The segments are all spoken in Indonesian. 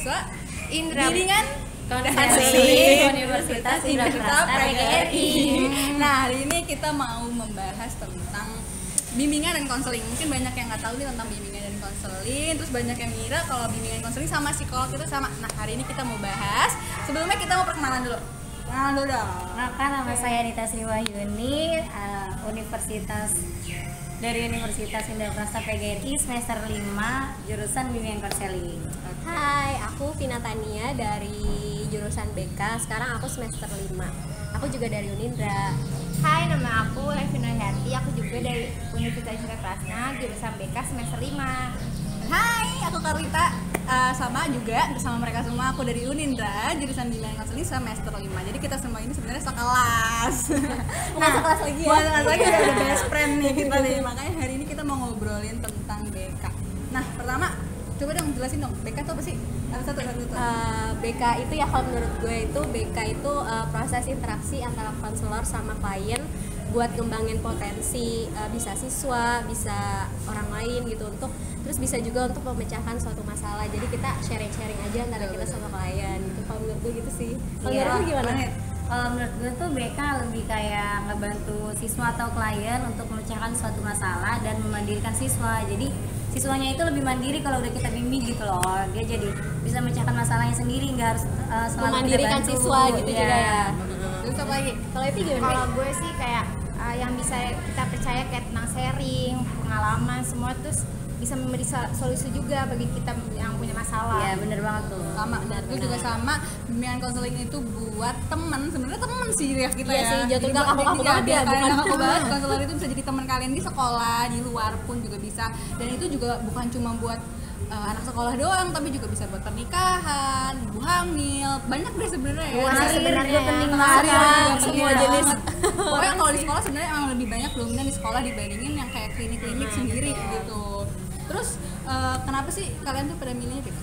mahasiswa Bimbingan Konseling Universitas Indonesia PGRI. Nah, hari ini kita mau membahas tentang bimbingan dan konseling. Mungkin banyak yang nggak tahu nih tentang bimbingan dan konseling. Terus banyak yang ngira kalau bimbingan dan konseling sama psikolog itu sama. Nah, hari ini kita mau bahas. Sebelumnya kita mau perkenalan dulu. Kenalan dulu dong. Maka nama saya Nita Sriwahyuni, dari Universitas Indonesia PGRI semester 5 jurusan bimbingan konseling. Hai, aku Vina Tania dari jurusan BK. Sekarang aku semester 5. Aku juga dari Unindra. Hai, nama aku Levina Hayati. Aku juga dari Universitas Indonesia jurusan BK semester 5. Hai, aku Karita. Sama juga bersama mereka semua. Aku dari Unindra, jurusan bimbingan konseling semester 5. Jadi kita semua ini sebenarnya sekelas. Bukan sekelas lagi ya? Bukan sekelas lagi, udah best friend nih kita nih. Makanya hari ini kita mau ngobrolin tentang BK. Nah, pertama coba dong jelasin dong, BK itu apa sih? Satu. BK itu ya kalau menurut gue itu BK itu proses interaksi antara konselor sama klien buat ngembangin potensi, bisa siswa, bisa orang lain gitu, terus bisa juga untuk memecahkan suatu masalah. Jadi kita sharing aja antara kita sama klien gitu. Kalau menurut gue gitu sih. Kalau menurut lu gimana? Kalau menurut gue tuh BK lebih kayak ngebantu siswa atau klien untuk memecahkan suatu masalah dan memandirikan siswa. Jadi siswanya itu lebih mandiri kalau udah kita bimbing gitu loh. Dia jadi bisa memecahkan masalahnya sendiri, nggak harus selalu memandirikan kita bantu siswa gitu ya. juga ya. Terus apa lagi? Kalau itu gimana? Kalau gue sih kayak yang bisa kita percaya kayak tentang sharing, pengalaman, semua terus bisa memberi solusi juga bagi kita yang punya masalah. Iya, bener banget tuh. Sama, gue juga sama. Bimbingan konseling itu buat temen, sebenarnya temen sih ya kita Iya ya. sih, jatuh Jadi nggak kaku-kaku iya, banget ya, biar bukan. kayak kaku banget. Konselor itu bisa jadi teman kalian di sekolah, di luar pun juga bisa. Dan itu juga bukan cuma buat anak sekolah doang, tapi juga bisa buat pernikahan, ibu hamil, banyak deh sebenarnya ya. Sebenarnya penting Hari banget. semua jenis. Pokoknya kalau di sekolah sebenarnya emang lebih banyak dominan di sekolah dibandingin yang kayak klinik-klinik sendiri gitu. Terus kenapa sih kalian tuh pada milihnya gitu?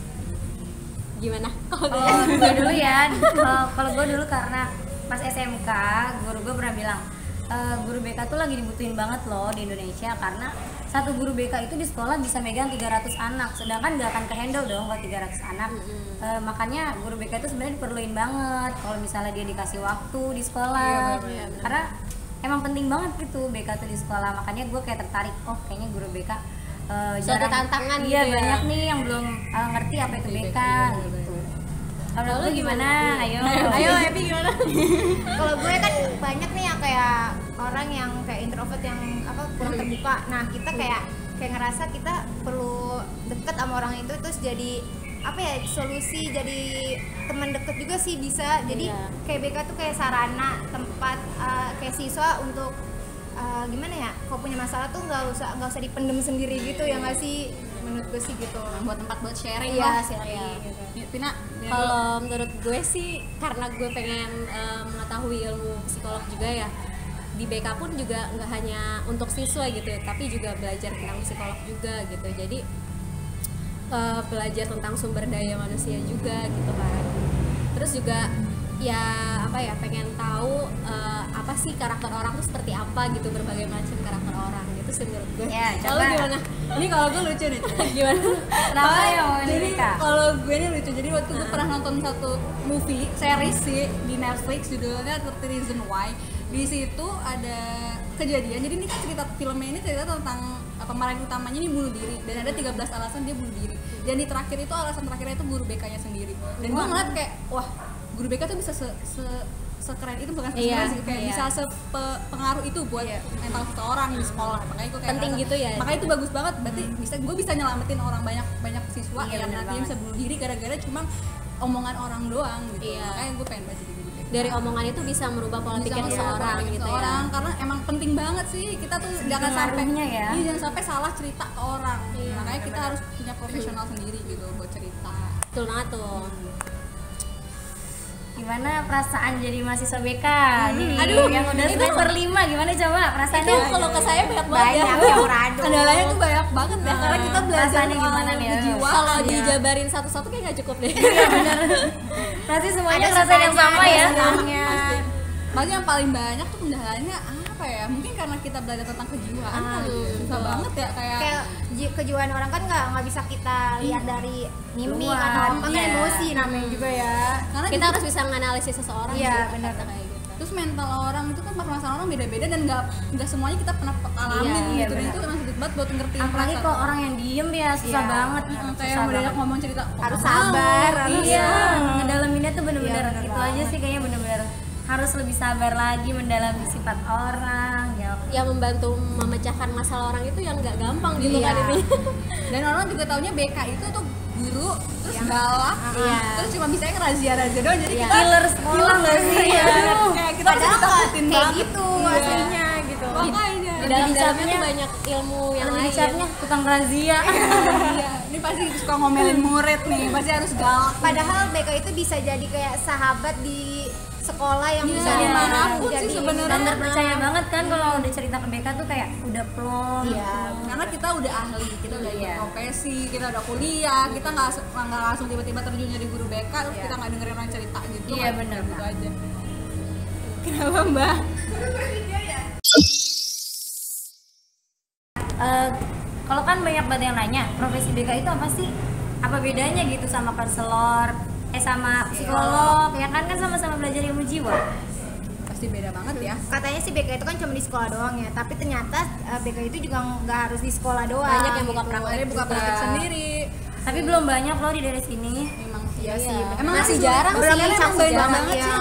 Gimana? Kalau gue dulu ya, kalau gue dulu karena pas SMK guru gue pernah bilang guru BK tuh lagi dibutuhin banget loh di Indonesia, karena satu guru BK itu di sekolah bisa megang 300 anak, sedangkan gak akan kehandle dong kalau 300 anak. Makanya guru BK itu sebenarnya diperluin banget kalau misalnya dia dikasih waktu di sekolah. Iya, Karena emang penting banget gitu BK tuh di sekolah. Makanya gue kayak tertarik, oh kayaknya guru BK Suatu tantangan iya, gitu ya. banyak nih yang belum ngerti apa itu BK gitu. Kalau lu gimana? Ayo Happy gimana? Kalau gue kan banyak nih yang kayak orang yang kayak introvert yang kurang terbuka. Nah, kita kayak ngerasa kita perlu deket sama orang itu, terus jadi solusi, jadi teman deket juga sih bisa. Jadi kayak BK tuh kayak sarana tempat kayak siswa untuk gimana ya, kalau punya masalah tuh nggak usah dipendem sendiri gitu ya nggak sih, menurut gue sih gitu. Buat tempat buat sharing Iya, lah. sharing. Pina, Kalau menurut gue sih karena gue pengen mengetahui ilmu psikolog juga ya, di BK pun juga nggak hanya untuk siswa gitu ya, tapi juga belajar tentang psikolog juga gitu. Jadi belajar tentang sumber daya manusia juga gitu kan. Terus juga pengen tahu apa sih karakter orang tuh seperti apa gitu, berbagai macam karakter orang gitu sih menurut gue. Ya, Kalau coba. gimana? ini kalau gue lucu nih. Gimana? Kenapa ya mau Jadi BK? kalau gue ini lucu. Jadi waktu gue pernah nonton satu movie series sih di Netflix, judulnya 30 Reasons Why. Di situ ada kejadian. Jadi ini kan filmnya ini cerita tentang pemeran utamanya ini bunuh diri, dan ada 13 alasan dia bunuh diri. Dan di terakhir itu alasan terakhirnya itu guru BK-nya sendiri. Dan gue ngeliat kayak wah, guru BK tuh bisa sekeren itu, bukan sekeren sih, kayak bisa sepengaruh itu buat mental seseorang di sekolah. Makanya gue kayak Penting gitu ya. Makanya itu bagus banget. Berarti gue bisa nyelamatin orang banyak siswa Iya, yang bener nantinya bisa bunuh diri gara-gara cuma omongan orang doang gitu. Iya. Makanya gue pengen baca gitu. Dari omongan itu bisa merubah pola pikir seseorang gitu ya. Karena emang penting banget sih kita tuh jangan sampai pengaruhnya ya. jangan sampai salah cerita ke orang. Iya, Makanya kita harus punya profesional sendiri gitu buat cerita. Betul banget tuh. Gimana perasaan jadi mahasiswa BK? Nih, Aduh, yang udah itu semester 5 gimana coba perasaannya? Itu kalau ke saya banyak banget ya. yang rado. Kendalanya tuh banyak banget ya, karena kita belajar Perasaannya gimana nih? kejiwaan. Kalau dijabarin satu-satu kayak nggak cukup deh. Pasti semuanya ngerasain yang sama ya. senangnya. Paling yang paling banyak tuh kendalanya apa ya? Mungkin karena kita belajar tentang kejiwaan kali ya. Susah banget ya kayak kejiwaan orang kan nggak bisa kita lihat dari mimik Luar, atau apa kan iya. emosi namanya juga ya. karena Kita juga- harus bisa menganalisis seseorang Iya, sih, benar. kata kayak gitu. terus mental orang itu kan permasalahan orang beda-beda dan nggak semuanya kita pernah alamin Iya, gitu. Dan benar. itu emang sulit banget buat ngertiin Apalagi perasaan. kok orang yang diem ya susah Iya. banget. Kayak Susah mau diajak banget. ngomong cerita Harus mau, sabar, harus Iya, ngedalaminnya tuh bener-bener Iya, bener itu banget. aja sih kayaknya bener-bener harus lebih sabar lagi mendalami sifat orang ya. Yang membantu memecahkan masalah orang itu yang nggak gampang gitu Iya. kan ini. Dan orang juga taunya BK itu tuh guru terus galak Iya. terus cuma bisanya ngerazia-razia doang jadi Iya. kita Killer sekolah nggak sih ya? kayak kita Padahal harus ditakutin kayak banget gitu Iya. aslinya gitu. Makanya Di dalam-dalamnya dicapnya- tuh banyak ilmu yang Lebih lain. dicapnya tukang razia. iya ini pasti suka ngomelin murid nih pasti harus galak Padahal BK itu bisa jadi kayak sahabat di sekolah yang Iya, bisa dimanapun jadi sih sebenarnya. Dan terpercaya banget kan kalau udah cerita ke BK tuh kayak udah plong. Iya. karena kita udah ahli, kita udah Iya. profesi, kita udah kuliah, kita nggak langsung tiba-tiba terjun jadi guru BK terus kita nggak dengerin orang cerita gitu. Iya, Kayak bener, gitu Mbak. aja. Kenapa Mbak? Kalau kan banyak banget yang nanya profesi BK itu apa sih? Apa bedanya gitu sama konselor? Sama psikolog? Ya kan sama-sama belajar ilmu jiwa. Pasti beda banget ya. Katanya sih BK itu kan cuma di sekolah doang ya, tapi ternyata BK itu juga nggak harus di sekolah doang. Banyak yang buka gitu. praktek. Ada buka praktek sendiri. Tapi belum banyak loh di daerah sini. Emang Iya sih. sih, Emang masih sulit. jarang sih, Beberapa emang masih banyak jarang, banget iya. sih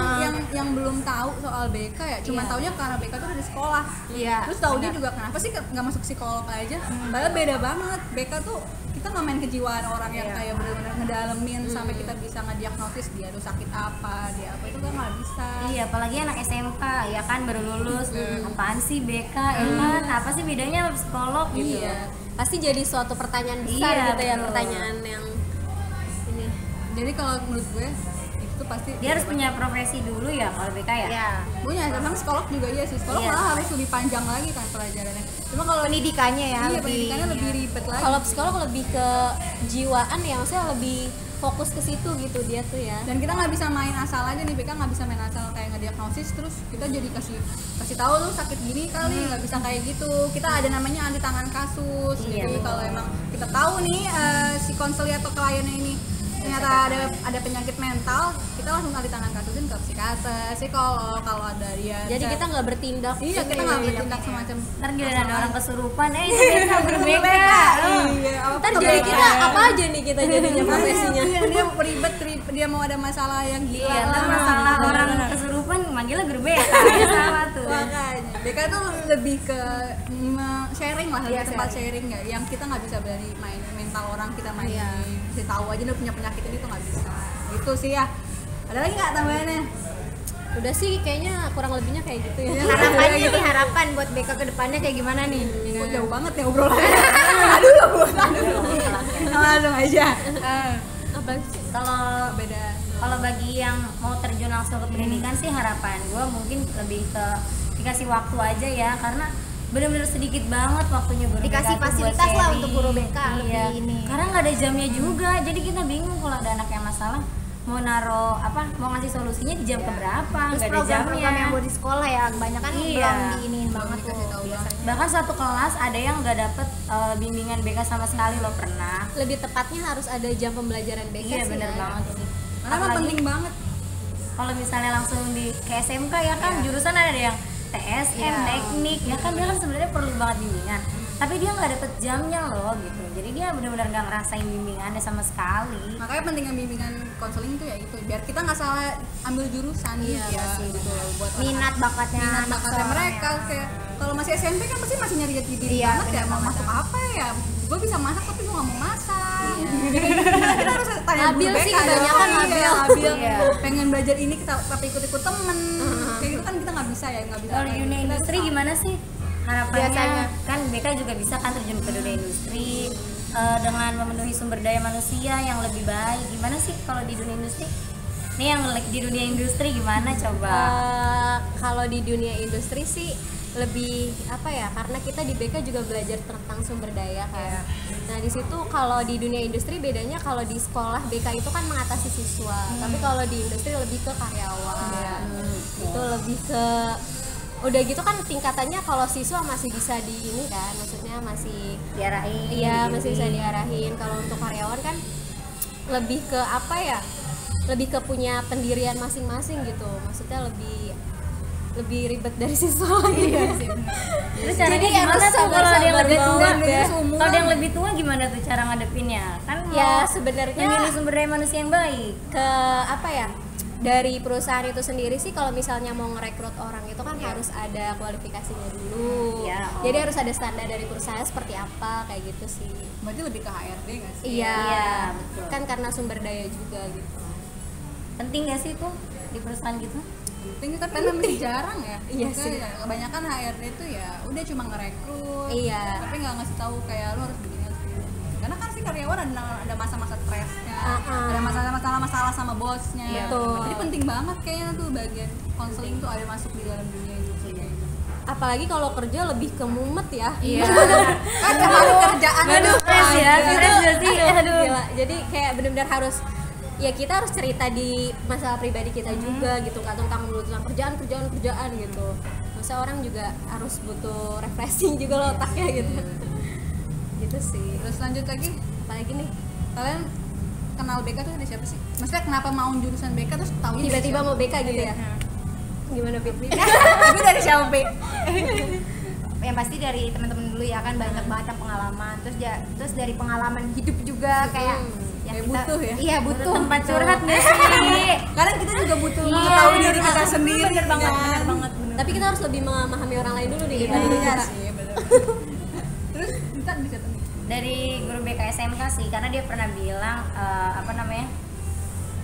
yang belum tahu soal BK ya. Cuma taunya karena BK tuh ada di sekolah. Iya. Terus taunya juga kenapa sih nggak masuk psikolog aja? Padahal beda banget. BK tuh kita nggak main kejiwaan orang yang Iya. kayak benar-benar ngedalemin sampai kita bisa ngediagnosis dia tuh sakit apa, dia apa itu kan nggak bisa. Iya, apalagi anak SMK ya kan baru lulus. Apaan sih BK? Ya kan? Apa sih bedanya sama psikolog gitu? Iya. Pasti jadi suatu pertanyaan besar Iya, gitu ya, betul. pertanyaan yang ini. Jadi kalau menurut gue itu pasti Dia harus punya profesi dulu ya kalau BK ya. Ya. punya. Sama psikolog juga iya sih. Psikolog Iya. malah harus lebih panjang lagi kan pelajarannya. Cuma kalau Pendidikannya ya iya, lebih pendidikannya lebih ribet lagi. Kalau psikolog lebih ke jiwaan ya, maksudnya lebih fokus ke situ gitu dia tuh ya. Dan kita nggak bisa main asal aja nih, BK nggak bisa main asal kayak ngediagnosis terus kita jadi kasih tahu lu sakit gini kali, nggak bisa kayak gitu. Kita ada namanya anti tangan kasus. Iya, Jadi betul. kalau emang kita tahu nih si konselor atau kliennya ini ternyata ada penyakit mental, kita langsung anti tangan kasusin ke psikiater, psikolog kalau ada dia. Jadi kita nggak bertindak. iya kita nggak bertindak semacam Ntar giliran ada orang kesurupan, itu BK berbeda. iya, apa Ntar jadi kita apa aja nih kita jadinya profesinya. Iya, dia ribet, dia mau ada masalah yang gila. Iya, ntar lah. masalah orang kesurupan manggilnya guru BK. Ya sama tuh. Makanya BK tuh lebih ke sharing lah, lebih Iya, tempat sharing ya. Yang kita nggak bisa berani main mental orang, kita main bisa tahu aja dia punya penyakit ini tuh nggak bisa. Gitu sih ya. Ada lagi nggak tambahannya? Udah sih kayaknya kurang lebihnya kayak gitu ya. harapannya nih, harapan buat BK ke depannya kayak gimana nih? Kok jauh banget ya obrolannya. Aduh, langsung aja. Apa sih? Kalau Beda. kalau bagi yang mau terjun langsung ke pendidikan sih harapan gue mungkin lebih ke dikasih waktu aja ya, karena bener-bener sedikit banget waktunya guru Dikasih BK tuh buat fasilitas lah sharing. untuk guru BK Iya. lebih ini. Karena nggak ada jamnya juga, jadi kita bingung kalau ada anak yang masalah mau mau ngasih solusinya di jam keberapa, Terus nggak ada program-program jamnya. yang buat di sekolah ya kebanyakan Iya. belum diinin banget tuh biasanya. Bahkan satu kelas ada yang nggak dapet bimbingan BK sama sekali loh pernah. Lebih tepatnya harus ada jam pembelajaran BK Iya sih bener ya. banget sih. Karena emang Apalagi penting banget. kalau misalnya langsung di ke SMK ya kan jurusan ada yang TSM, teknik ya kan dia kan sebenarnya perlu banget bimbingan. Tapi dia nggak dapet jamnya loh gitu. Jadi dia benar-benar nggak ngerasain bimbingannya sama sekali. Makanya pentingnya bimbingan konseling itu ya itu biar kita nggak salah ambil jurusan Iya, gitu pasti. gitu buat Minat bakatnya minat anak bakatnya seorang mereka ya. kayak kalau masih SMP kan pasti masih nyari jati diri Iya, banget ya, benar mau banget. masuk apa ya, gue bisa masak tapi gue nggak mau masak. Kita harus tanya Labil guru sih BK, kebanyakan, iya, labil. labil. Iya. Pengen belajar ini kita tapi ikut temen kayak gitu kan kita nggak bisa ya, nggak bisa Kalau di dunia Kita industri harus gimana sih harapannya? Biasanya. Kan BK juga bisa kan terjun ke dunia industri dengan memenuhi sumber daya manusia yang lebih baik. Gimana sih kalau di dunia industri? Nih yang di dunia industri gimana coba? Kalau di dunia industri sih lebih apa ya, karena kita di BK juga belajar tentang sumber daya kan. Nah di situ kalau di dunia industri bedanya, kalau di sekolah BK itu kan mengatasi siswa, tapi kalau di industri lebih ke karyawan. Itu lebih ke udah gitu kan tingkatannya, kalau siswa masih bisa di ini kan, maksudnya masih Diarahin. iya masih bisa diarahin. Kalau untuk karyawan kan lebih ke apa ya, lebih ke punya pendirian masing-masing gitu, maksudnya lebih ribet dari siswa lagi. Terus caranya Jadi gimana harus tuh kalau ada yang lebih tua? sabar-sabar banget ya. Kalau ada yang lebih tua gimana tuh cara ngadepinnya? Kan Ya mau sebenarnya memilih sumber daya manusia yang baik. ke apa ya, dari perusahaan itu sendiri sih kalau misalnya mau ngerekrut orang itu kan harus ada kualifikasinya dulu. Iya, Jadi harus ada standar dari perusahaan seperti apa, kayak gitu sih. Berarti lebih ke HRD nggak sih? Iya, betul. kan karena sumber daya juga gitu. Penting gak sih tuh di perusahaan gitu? Penting, tapi kan masih jarang ya. Iya Maksudnya sih. ya, kebanyakan HRD itu ya udah cuma ngerekrut, Iya. tapi nggak ngasih tahu kayak lu harus begini harus begini. Karena kan si karyawan ada masa-masa stresnya, ada masalah sama bosnya. Betul. Jadi penting banget kayaknya tuh bagian konseling tuh ada masuk di dalam dunia industri kayak gitu. Apalagi kalau kerja lebih ke mumet ya. Iya. Kan kemarin kerjaan Aduh, stres ya, stres gak sih? Aduh. Gila. Jadi kayak benar-benar harus, ya kita harus cerita di masalah pribadi kita juga gitu, nggak tentang kerjaan gitu. Masa orang juga harus butuh refreshing juga loh otaknya gitu. Gitu sih. Terus lanjut lagi, Apalagi nih, kalian kenal BK tuh dari siapa sih? Maksudnya kenapa mau jurusan BK terus tahu tiba-tiba mau BK gitu ya? Gimana Bib? Tapi dari siapa B? Yang pasti dari teman-teman dulu ya kan, banyak banget pengalaman, terus dari pengalaman hidup juga kayak Kayak butuh ya? Iya butuh Tempat curhat gak sih? Karena kita juga butuh mengetahui diri kita sendiri. Bener banget, kan? bener banget. Tapi kita harus lebih memahami orang lain dulu nih Iya dibanding kita. sih, bener. Terus kita bisa temuin. Dari guru BK SMK sih, karena dia pernah bilang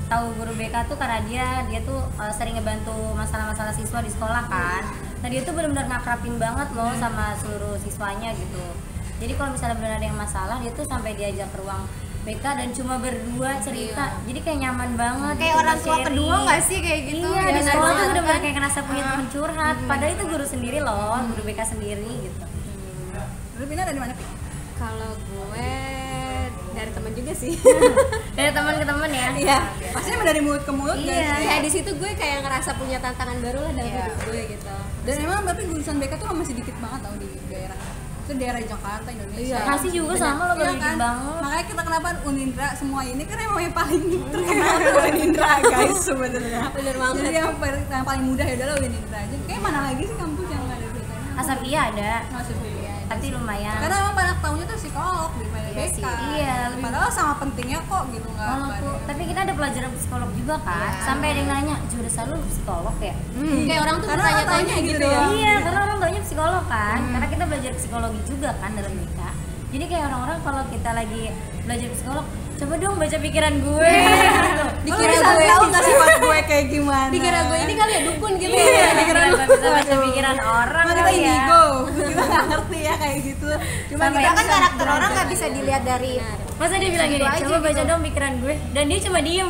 tahu guru BK tuh karena dia tuh sering ngebantu masalah-masalah siswa di sekolah kan. Nah dia tuh benar-benar ngakrapin banget loh sama seluruh siswanya gitu. Jadi kalau misalnya benar ada yang masalah, dia tuh sampai diajak ke ruang BK dan cuma berdua cerita. Jadi kayak nyaman banget. kayak gitu, orang tua sharing. kedua nggak sih kayak gitu? Iya, di Benar sekolah tuh banget benar-benar kan? kayak ngerasa punya teman curhat. Padahal itu guru sendiri loh, guru BK sendiri gitu. Lu Pina dari mana, Pi? Kalau gue dari teman juga sih. Dari teman ke teman ya. Iya. Pasti emang dari mulut ke mulut Iya. kan? Ya di situ gue kayak ngerasa punya tantangan baru lah dalam hidup gue gitu. Dan emang tapi jurusan BK tuh masih dikit banget tau di daerah. Itu daerah Jakarta, Indonesia. Bekasi juga sama loh, Iya baru dikit banget. Makanya kita kenapa Unindra semua ini kan emang yang paling terkenal tuh Unindra guys sebenarnya. Bener banget. Jadi yang paling mudah ya adalah Unindra aja. Kayak mana lagi sih kampus yang nggak ada BK-nya? Asap iya ada, Masuk ya. tapi lumayan. Karena emang banyak tahunya tuh psikolog daripada Iya BK. sih. Iya, lebih- Padahal sama pentingnya kok gitu nggak Walaupun, ada. tapi kita ada pelajaran psikolog juga kan. Sampai ada yang nanya, jurusan lu psikolog ya? Kayak orang tuh Karena bertanya-tanya orang gitu tanya ya. Iya, karena orang taunya psikolog kan. Karena kita belajar psikologi juga kan dalam BK. Jadi kayak orang-orang kalau kita lagi belajar psikolog, coba dong baca pikiran gue. Dikira gue tahu nggak sifat gue kayak gimana? Dikira gue ini kali ya dukun gitu. Iya, pikiran nggak bisa baca pikiran orang Cuma kita kali ya. indigo, kita nggak ngerti ya kayak gitu. Cuma Sampai Kita kan bisa karakter orang belajar nggak bisa aja. dilihat dari Masa dia bilang gini, Gitu aja coba baca gitu. dong pikiran gue. Dan dia cuma diem.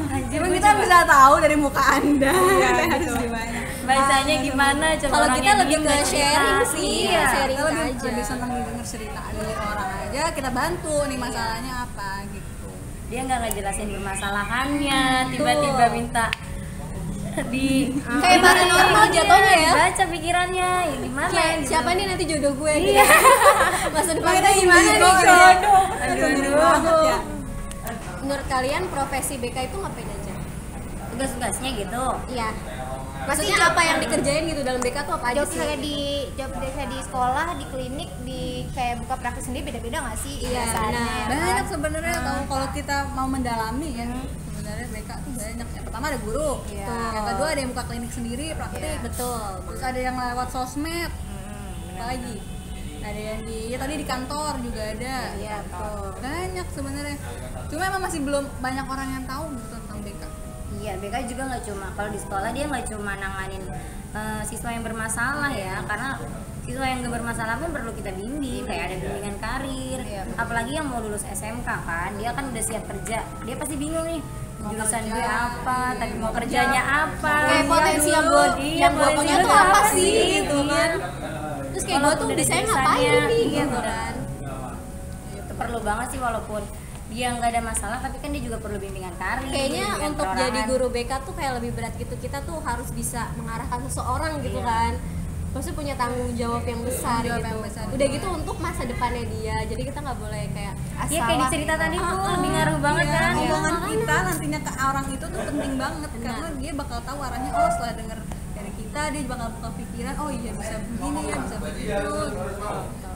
Anjir, Cuma gue kita coba. bisa tahu dari muka anda. Iya, Harus gitu. gimana? Bacanya gimana, coba Kalau orangnya kita lebih diem ke dan sharing cerita. sih, Iya. sharing Kita lebih, aja. lebih senang denger cerita dari orang aja. Kita bantu nih masalahnya apa gitu. Dia nggak ngejelasin permasalahannya, tiba-tiba minta di Kayak paranormal jatuhnya ya. baca pikirannya, ya gimana Kayak gitu. siapa nih nanti jodoh gue gitu. Iya. Masa Cuma depan kita gue gimana nih? jodoh. Aduh, banget ya. Menurut kalian profesi BK itu ngapain aja? Tugas-tugasnya gitu. Iya. Maksudnya apa yang dikerjain gitu dalam BK tuh apa aja job sih? kayak di sekolah, di klinik, di kayak buka praktek sendiri beda-beda nggak sih? Iya, biasanya, benar. ya kan? Banyak sebenarnya tahu kalau kita mau mendalami ya. Sebenarnya BK tuh banyak. Yang pertama ada guru. Iya. Yang kedua ada yang buka klinik sendiri, praktik. Betul. Terus ada yang lewat sosmed. Apa lagi? Ada yang ya tadi di kantor juga ada. Iya, betul. Banyak sebenarnya. Cuma emang masih belum banyak orang yang tahu gitu tentang BK. Iya, BK juga nggak cuma kalau di sekolah dia nggak cuma nanganin siswa yang bermasalah ya, karena siswa yang nggak bermasalah pun perlu kita bimbing, kayak ada bimbingan karir. Apalagi yang mau lulus SMK kan, dia kan udah siap kerja, dia pasti bingung nih jurusan gue apa, tapi mau kerjanya apa, kayak potensi yang gue punya tuh apa sih gitu kan. Terus kayak gue tuh bisanya ngapain nih gitu kan. Itu perlu banget sih, walaupun dia nggak ada masalah, tapi kan dia juga perlu bimbingan karir. Kayaknya untuk jadi guru BK tuh kayak lebih berat gitu. Kita tuh harus bisa mengarahkan seseorang gitu kan. Maksudnya punya tanggung jawab yang besar gitu. Udah gitu untuk masa depannya dia. Jadi kita nggak boleh kayak Iya kayak di cerita tadi tuh lebih ngaruh banget kan. Omongan kita nantinya ke orang itu tuh penting banget karena dia bakal tahu arahnya. Oh, setelah denger dari kita dia bakal buka pikiran, oh iya bisa begini ya, bisa begitu.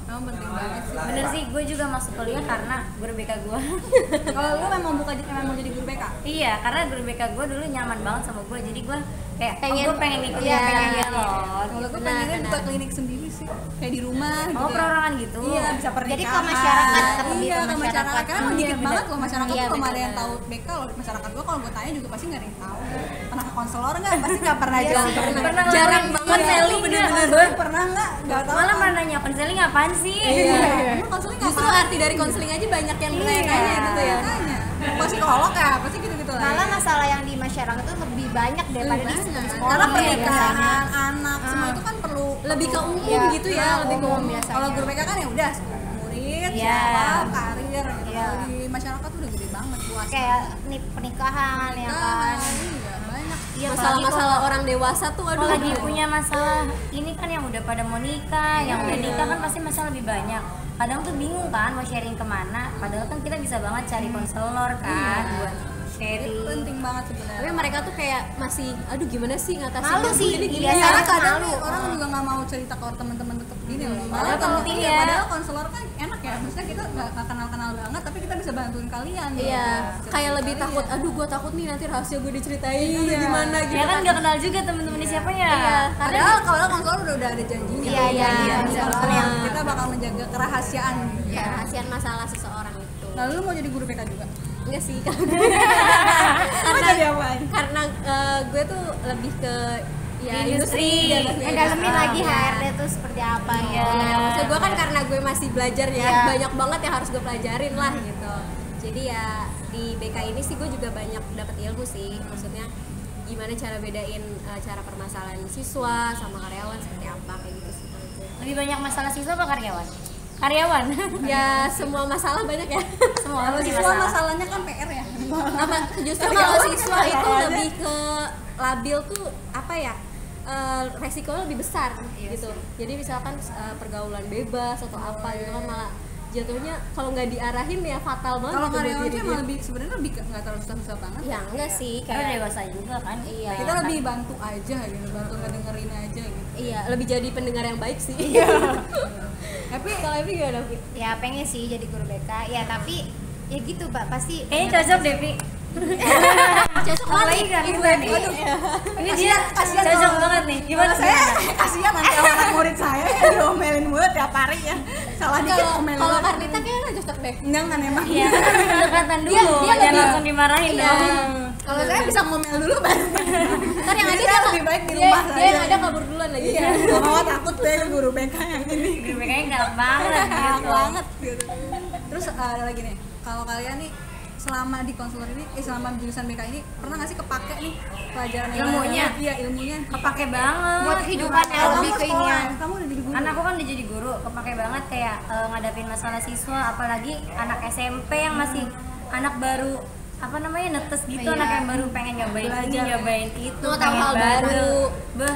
Memang penting banget sih. Bener sih, gue juga masuk kuliah karena guru BK gue. Kalau lu memang mau jadi guru BK? Iya, karena guru BK gue dulu nyaman banget sama gue, jadi gue kayak gue pengen ikut iya, pengen loh. Kalau gue pengennya buka klinik sendiri sih, kayak di rumah. Oh, perorangan gitu. Iya, bisa pernikahan. Jadi ke masyarakat, Iya, ke masyarakat. Karena emang dikit banget loh masyarakat Iya, tuh belum ada bener. yang tahu BK loh. Masyarakat gue kalau gue tanya juga pasti nggak ada yang tahu. Pernah ke konselor nggak? Pasti nggak pernah juga. Pernah Jarang ngelakuin banget konseling Bener-bener nggak? pernah nggak tahu. Malah pernah nanya konseling apaan sih? Emang konseling Justru apa? arti dari konseling aja banyak yang bertanya gitu ya. Psikolog ya, pasti gitu-gitu lah. malah masalah yang di masyarakat itu lebih banyak daripada di sistem sekolah Karena ya, pernikahan, biasanya. anak, semua itu kan perlu Lebih ke umum Iya, gitu ya, lebih ke umum biasanya. Kalau guru BK kan ya udah murid, Iya. sekolah, karir. Iya. Kalau di masyarakat tuh udah gede banget luas. kayak nih pernikahan ya kan. Iya, banyak. Iya, masalah-masalah orang dewasa tuh Kalau aduh. lagi punya masalah ini kan yang udah pada mau nikah, yang udah nikah kan pasti masalah lebih banyak. Kadang tuh bingung kan mau sharing kemana, padahal kan kita bisa banget cari konselor kan buat Itu sharing. penting banget sebenarnya. Tapi mereka tuh kayak masih aduh gimana sih ngatasin Malu sih, ini gini biasanya ya. Karena kadang malu. nih orang juga nggak mau cerita ke teman-teman tetap gini loh. Padahal penting iya, ya. Padahal konselor kan enak ya. Maksudnya kita nggak kenal-kenal banget, tapi kita bisa bantuin kalian. Iya, gitu. kayak lebih takut, aduh gue takut nih nanti rahasia gue diceritain atau gimana gitu Ya kan nggak kenal juga temen-temennya siapa ya. Iya, Padahal kalau konselor udah ada janjinya. Iya, iya, iya, Konselor benar. yang kita bakal menjaga kerahasiaan. ya, rahasiaan masalah seseorang itu. Nah, lu mau jadi guru BK juga? Enggak sih, Mau jadi apaan? karena gue tuh lebih ke ya Industri. Ngedalemin lagi HRD tuh seperti apa ya. Ya, maksud gue kan karena gue masih belajar ya, Iya. banyak banget yang harus gue pelajarin lah gitu. Jadi ya di BK ini sih gue juga banyak dapat ilmu sih, maksudnya gimana cara bedain cara permasalahan siswa sama karyawan seperti apa kayak gitu sih. kalau gue. Lebih banyak masalah siswa apa karyawan? Karyawan. Ya semua masalah banyak ya. Semua Kalau pasti siswa masalah. masalahnya kan PR ya. Apa justru kalau siswa itu lebih ke labil tuh apa ya? Resikonya lebih besar gitu. Jadi misalkan pergaulan bebas atau apa gitu kan malah jatuhnya kalau nggak diarahin ya fatal banget. Kalau gitu buat karyawan diri sih dia. emang lebih sebenarnya lebih nggak terlalu susah-susah banget. Ya enggak sih Karena kayak dewasa juga kan. Iya. Kita lebih bantu aja gitu, bantu ngedengerin aja gitu. iya lebih jadi pendengar yang baik sih. Tapi Kalau Evi gimana Vi? Ya pengen sih jadi guru BK. Ya tapi ya gitu Pak, pasti Kayaknya cocok deh, Pi. Cocok Apalagi banget kan ibu gue Evi. nih. Ini dia kasihan cocok kalau- banget nih. Gimana saya gimana? kasihan nanti sama anak murid saya yang diomelin mulu tiap hari ya. Salah dikit Kalau omelin. kalau banget. Karnita kayaknya nggak cocok deh. Enggak kan emang. Iya, kan pendekatan dulu. dia Jangan lebih- langsung dimarahin Iya. dong. Kalau saya bisa ngomel dulu baru. Ntar yang ada Jadi saya dia lebih baik di dia- rumah dia saja. yang ada kabur duluan lagi. Iya, mau takut deh guru BK yang ini. Guru BK-nya galak banget Enak gitu. banget gitu. Terus ada lagi nih, kalau kalian nih selama di konselor ini, selama jurusan BK ini pernah nggak sih kepake nih pelajaran yang- Ilmunya? Iya, ilmunya. Kepake banget. buat kehidupannya Kalau lebih kamu ke sekolah, inian. kamu udah jadi guru. Kan aku kan udah jadi guru, kepake banget kayak ngadapin masalah siswa, apalagi anak SMP yang masih anak baru apa namanya netes gitu, Iya. anak yang baru pengen nyobain ini, nyobain itu, Mau tahu pengen hal baru. Beh,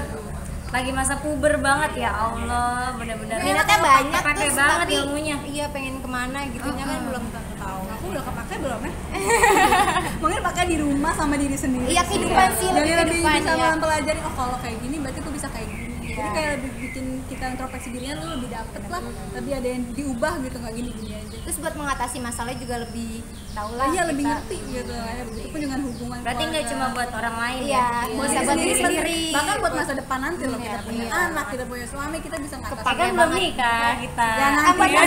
lagi masa puber banget ya Allah, bener-bener Minatnya banyak kepake terus banget tapi ilmunya. iya pengen kemana gitunya kan belum tentu tahu. Aku udah kepake belum ya? Mungkin pakai di rumah sama diri sendiri. Iya, kehidupan sih, Jadi lebih lebih kehidupan, bisa ya. mempelajari, oh kalau kayak gini berarti tuh bisa kayak gini. Jadi kayak lebih bikin kita introspeksi dirinya lu lebih dapet lah, lebih ada yang diubah gitu, nggak gini-gini aja. Terus buat mengatasi masalah juga lebih tahu lah. Iya, lebih kita. ngerti gitu lah ya. Itu pun dengan hubungan Berarti nggak keluarga. cuma buat orang lain Iya, ya. bisa buat diri sendiri. Bahkan buat masa depan nanti loh, kita punya Iya. anak, kita punya suami, kita bisa ngatasin. Kan belum nikah kita. Ya nanti ya,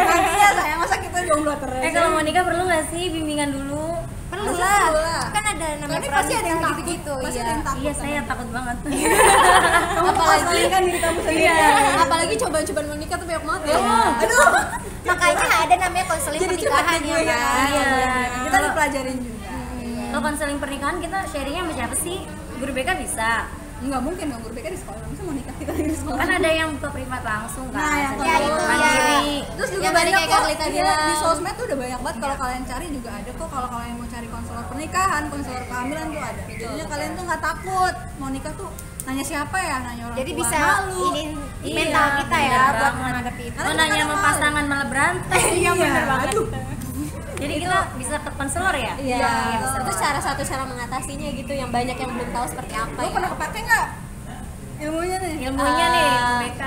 nanti ya sayang, masa kita jomblo terus. Kalau mau nikah perlu nggak sih bimbingan dulu? Perlu Pasti lah. perlu lah. Kan ada namanya Tapi pasti ada yang takut gitu-gitu. pasti Iya. ada yang takut. Iya, saya takut banget. Kamu apalagi kan diri kamu sendiri. Apalagi cobaan-cobaan menikah tuh banyak banget ya. Aduh, Makanya ada namanya konseling jadi curhat pernikahan nih ya gue ya. kan. Iya. Kita dipelajarin juga. Kalau konseling pernikahan kita sharingnya sama siapa sih? Guru BK bisa. Nggak mungkin dong guru BK di sekolah, masa mau nikah kita di sekolah? Kan ada yang buka privat langsung kan. Nah, yang Ya, itu mandiri. Terus juga Yang tadi banyak kayak kok Carlita iya, bilang. di sosmed tuh udah banyak banget. Kalau kalian cari juga ada kok. Kalau kalian mau cari konselor pernikahan, konselor kehamilan tuh ada. Jadinya kalian tuh nggak takut mau nikah tuh nanya siapa ya, nanya orang Jadi tua. bisa Malu. ini mental kita ya bener buat banget. menghadapi itu. Kalau nanya sama pasangan malah berantem. Iya bener banget. Jadi kita bisa ke konselor ya? Iya, bisa. itu satu cara mengatasinya gitu yang banyak yang belum tahu seperti apa Lo ya. pernah kepake nggak ilmunya nih? Ilmunya nih, BK.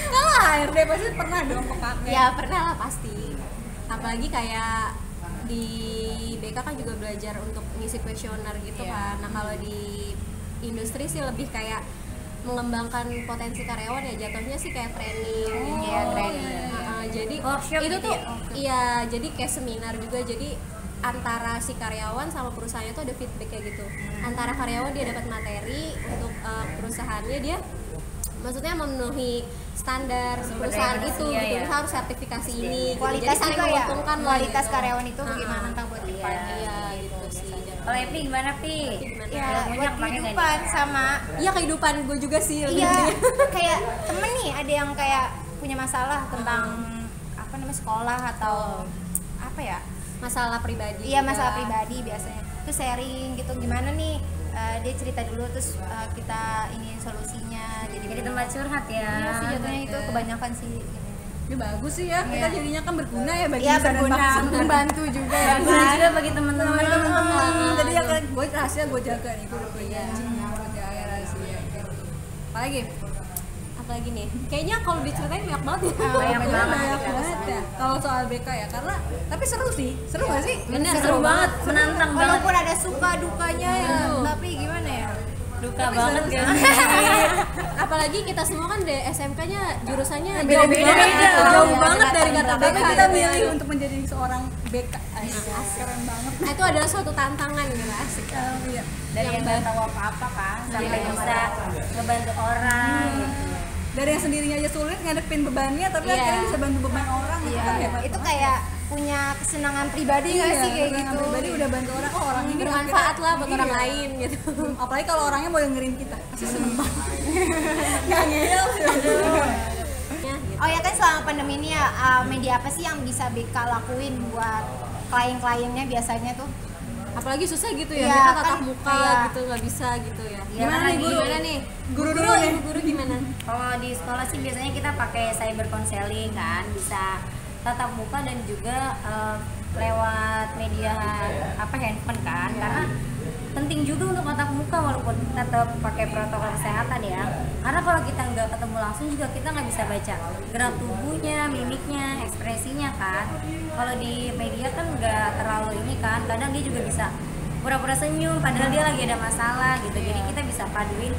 Kalau HRD pasti pernah dong kepake. Ya pernah lah pasti. Apalagi kayak di BK kan juga belajar untuk ngisi kuesioner gitu kan. Nah kalau di industri sih lebih kayak mengembangkan potensi karyawan ya, jatuhnya sih kayak training. Iya, training. Jadi Workshop itu gitu tuh ya? iya, jadi kayak seminar juga. Jadi antara si karyawan sama perusahaannya tuh ada feedback kayak gitu. Antara karyawan dia dapat materi untuk perusahaannya, dia maksudnya memenuhi standar Sumber perusahaan daya itu manusia, gitu. ya. Misalnya harus sertifikasi ini. Gitu. Kualitas Jadi saling juga ya. menguntungkan lah Kualitas gitu. karyawan itu bagaimana ntar buat depan. Iya gitu sih. Kalau Epi gimana, Pi? Ya, Ilmunya buat kepake nggak nih? kehidupan sama Iya kehidupan gue juga sih. iya kayak temen nih ada yang kayak punya masalah tentang apa namanya sekolah atau apa ya, Masalah pribadi. iya juga. masalah pribadi biasanya terus sharing gitu gimana nih, dia cerita dulu terus kita ini solusinya Jadi tempat curhat ya. iya sih jatuhnya itu kebanyakan sih Ya bagus sih ya, kita Iya. jadinya kan berguna ya bagi iya nusa dan berguna bangsa. membantu juga ya Berguna kan juga bagi teman-teman. Jadi ya kan gue rahasia gue jaga nih, gue udah punya janji gue jaga rahasia gitu. Apalagi? Apalagi nih? Kayaknya kalau diceritain banyak banget ya. Banyak banget. Banyak banget ya. Kalau soal BK ya, karena tapi seru sih, seru gak sih? Bener, seru banget, menantang banget. walaupun ada suka dukanya ya tapi gimana ya Duka banget kan. Apalagi kita semua kan di SMK-nya jurusannya Beda-beda, Jauh Iya, banget dari beda-beda kata BK. banget. Kita milih untuk menjadi seorang BK. Keren banget. Nah, itu adalah suatu tantangan gitu, asik. Iya. Dari yang nggak tahu apa-apa kan, sampai bisa ngebantu orang. Gitu. Dari yang sendirinya aja sulit ngadepin bebannya, tapi Iya. akhirnya bisa bantu beban orang. Itu kan hebat itu banget. kayak punya kesenangan pribadi nggak Iya, sih kayak kesenangan gitu pribadi udah bantu orang, oh orang ini Bermanfaat lah buat orang Iya. lain gitu. Apalagi kalau orangnya mau dengerin kita, pasti seneng banget. Nggak ngeyel sih. Ya, gitu. Oh ya kan selama pandemi ini ya, media apa sih yang bisa BK lakuin buat klien-kliennya biasanya tuh? Apalagi susah gitu ya, Iya, kita tatap kan, muka iya. gitu, nggak bisa gitu ya. Iya, Gimana kan nih guru? lagi- Gimana nih? Guru dulu nih. Guru gimana? Kalau di sekolah sih biasanya kita pakai cyber counseling kan, bisa tatap muka dan juga lewat media handphone kan, karena penting juga untuk tatap muka walaupun tetap pakai protokol kesehatan ya. Karena kalau kita nggak ketemu langsung juga kita nggak bisa baca gerak tubuhnya, mimiknya, ekspresinya kan. Kalau di media kan nggak terlalu ini kan, kadang dia juga bisa pura-pura senyum padahal dia lagi ada masalah gitu. Jadi kita bisa paduin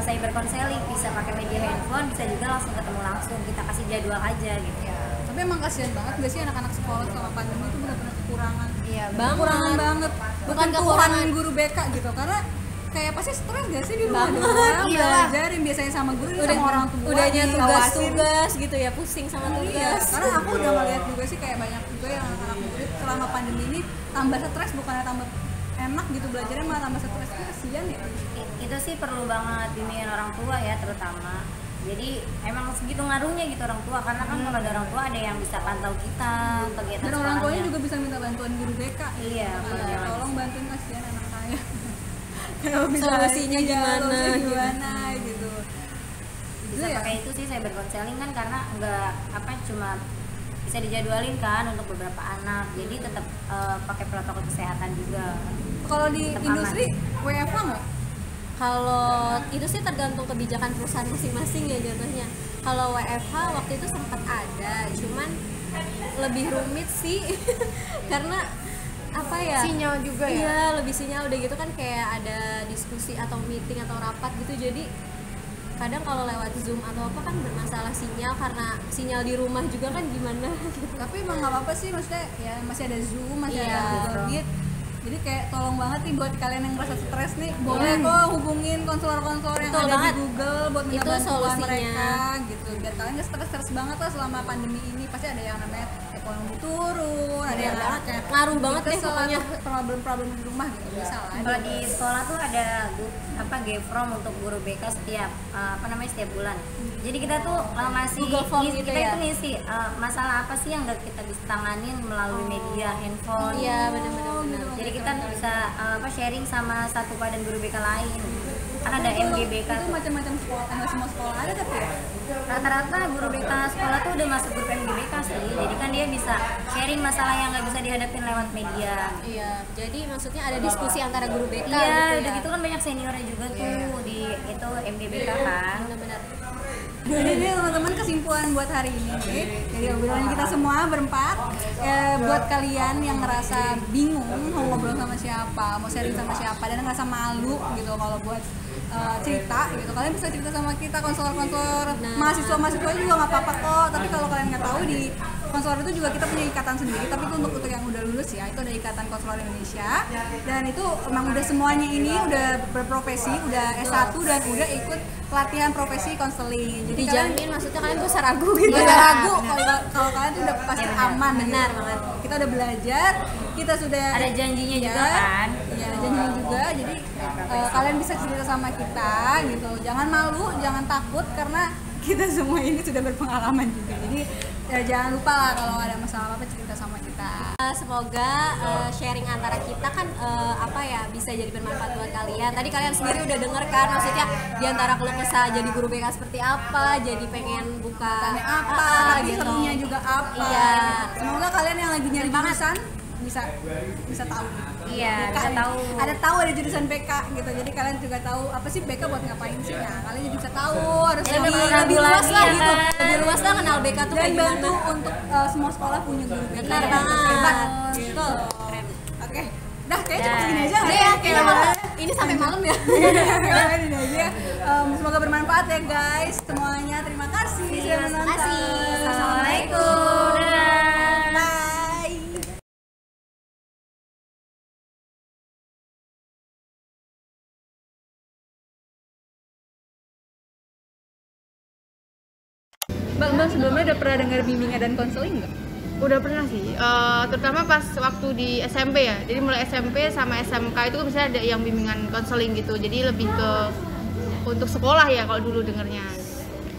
cyber counseling, bisa pakai media handphone, bisa juga langsung ketemu langsung, kita kasih jadwal aja gitu ya. Tapi emang kasihan banget gak sih anak-anak sekolah selama pandemi itu benar-benar kekurangan. Iya, Kekurangan banget. Bukan Tuhan kekurangan. guru BK gitu, karena kayak pasti stres gak sih di rumah Banget, doang iyalah. belajarin biasanya sama guru Udah sama orang tua. udahnya diawasin. tugas-tugas gitu ya, pusing sama Iya, tugas. karena aku udah ngeliat juga sih kayak banyak juga yang anak-anak murid selama pandemi ini tambah stres bukannya tambah enak gitu belajarnya, malah tambah stres. Itu kasihan ya. Itu sih perlu banget bimbingan orang tua ya terutama. Jadi emang segitu ngaruhnya gitu orang tua, karena kan kalau ada orang tua ada yang bisa pantau kita kegiatan Dan orang tuanya sekolahnya. juga bisa minta bantuan guru BK. Iya, kalau Iya, yang tolong bantuin kasihan anak saya. Kalau bisa Solusinya iya, gimana, solusinya gitu. gimana gitu. bisa Itu ya. pakai itu sih cyber counseling kan, karena nggak cuma bisa dijadwalin kan untuk beberapa anak, jadi tetap pakai protokol kesehatan juga. Kalau di Tetap industri WFH nggak? Kalau itu sih tergantung kebijakan perusahaan masing-masing ya jatuhnya. Kalau WFH waktu itu sempat ada, cuman lebih rumit sih karena apa ya? sinyal juga ya. Iya, lebih sinyal udah gitu kan kayak ada diskusi atau meeting atau rapat gitu. Jadi kadang kalau lewat Zoom atau apa kan bermasalah sinyal, karena sinyal di rumah juga kan gimana gitu. Tapi emang nggak apa-apa sih, maksudnya ya masih ada Zoom, masih Iya. ada Google Meet. Jadi kayak tolong banget nih buat kalian yang merasa stres nih, boleh kok hubungin konselor-konselor yang Betul ada banget. di Google buat minta Itu bantuan solusinya. mereka gitu. Biar kalian gak stres-stres banget lah selama pandemi ini. Pasti ada yang namanya ekonomi turun, ada yang kayak Ngaruh banget deh kesel pokoknya. atau problem-problem di rumah gitu, bisa lah. Kalau di sekolah tuh ada Gfrom untuk guru BK setiap setiap bulan. Jadi kita tuh masih Google Form gitu kita ya? itu ngisi masalah apa sih yang nggak kita bisa tanganin melalui media handphone. Iya benar-benar. Jadi kita bisa sharing sama satu badan guru BK lain. Kan ada MGBK Itu tuh. macam-macam sekolah, nggak semua sekolah ada tapi ya. Rata-rata guru BK sekolah tuh udah masuk grup MGBK sih. Jadi kan dia bisa sharing masalah yang nggak bisa dihadapin lewat media. Iya, jadi maksudnya ada diskusi antara guru BK Iya, gitu udah ya. gitu kan banyak seniornya juga tuh di itu MGBK kan. Benar-benar. Jadi teman-teman kesimpulan buat hari ini dari obrolan kita semua berempat, buat kalian yang ngerasa bingung mau ngobrol sama siapa, mau sharing sama siapa dan ngerasa malu gitu kalau buat cerita gitu, kalian bisa cerita sama kita konselor-konselor mahasiswa juga nggak apa-apa kok. Tapi kalau kalian nggak tahu, di konselor itu juga kita punya ikatan sendiri, tapi itu untuk yang udah lulus ya, itu ada Ikatan Konselor Indonesia dan itu emang udah semuanya ini udah berprofesi, udah S1 dan udah ikut pelatihan profesi konseling. Jadi Dijamin maksudnya kalian tuh ragu gitu. nggak usah ragu kalau kalian tuh udah pasti aman. Benar gitu. banget. Kita udah belajar, kita sudah Ada janjinya juga kan. Iya, ada janjinya juga. Jadi kalian bisa cerita sama kita gitu. Jangan malu, jangan takut karena kita semua ini sudah berpengalaman juga. Jadi jangan lupa lah kalau ada masalah apa cerita sama kita. Semoga sharing antara kita kan bisa jadi bermanfaat buat kalian. Tadi kalian sendiri udah denger kan, maksudnya di antara keluh kesah jadi guru BK seperti apa, jadi pengen buka Tanya apa, tapi gitu. serunya juga apa. Iya. Semoga kalian yang lagi nyari jurusan bisa tahu. Iya, BK bisa nih. tahu. Ada jurusan BK gitu. Jadi kalian juga tahu apa sih BK buat ngapain sih. Nah, kalian juga bisa tahu harus Lebih ragu luas lagi lah ya gitu. kan. Lebih luas lah kenal BK tuh dan kayak bantu gimana. untuk semua sekolah punya guru BK. Benar yang banget. hebat. Betul. Oke. Dah kayaknya cuma Dah. segini aja. Udah ya, kayaknya ini sampai malam ya. Ini aja. Semoga bermanfaat ya guys semuanya. Terima kasih sudah Terima menonton. kasih. Assalamualaikum. Dadah. Bye. Mbak sebelumnya udah pernah dengar bimbingan dan konseling nggak? Udah pernah sih, terutama pas waktu di SMP ya. Jadi mulai SMP sama SMK itu kan misalnya ada yang bimbingan konseling gitu. Jadi lebih ke untuk sekolah ya kalau dulu dengernya.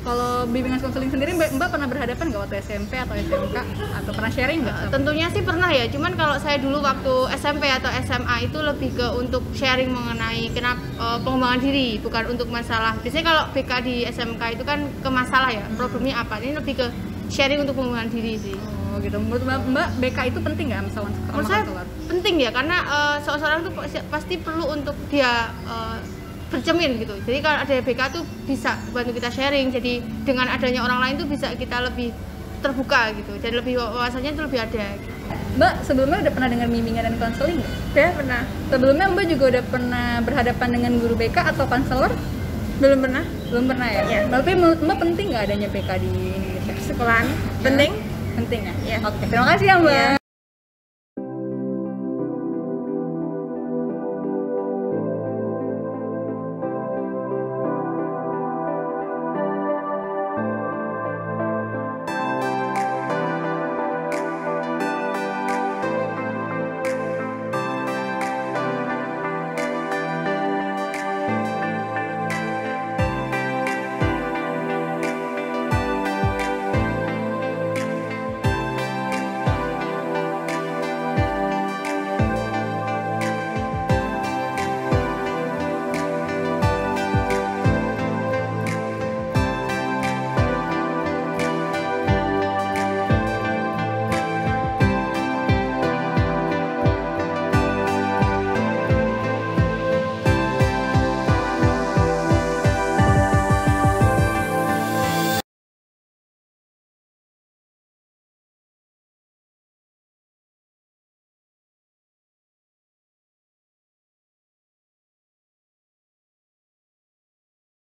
Kalau bimbingan konseling sendiri Mbak pernah berhadapan nggak waktu SMP atau SMK atau pernah sharing nggak? Tentunya sih pernah ya. Cuman kalau saya dulu waktu SMP atau SMA itu lebih ke untuk sharing mengenai pengembangan diri, bukan untuk masalah. Biasanya kalau BK di SMK itu kan ke masalah ya, problemnya apa. Ini lebih ke sharing untuk pengembangan diri sih. Oh gitu. Menurut Mbak BK itu penting nggak sama Menurut saya penting ya, karena seseorang tuh pasti perlu untuk dia bercermin gitu. Jadi kalau ada BK tuh bisa bantu kita sharing. Jadi dengan adanya orang lain tuh bisa kita lebih terbuka gitu. Jadi lebih wawasannya tuh lebih ada. Gitu. Mbak sebelumnya udah pernah dengar bimbingan dan konseling nggak? Ya pernah. Sebelumnya Mbak juga udah pernah berhadapan dengan guru BK atau konselor? Belum pernah. Belum pernah ya? Ya. Tapi menurut Mbak penting nggak adanya BK di Indonesia? Sekolahan penting. Penting ya? Ya. Oke, terima kasih ya Mbak. Ya.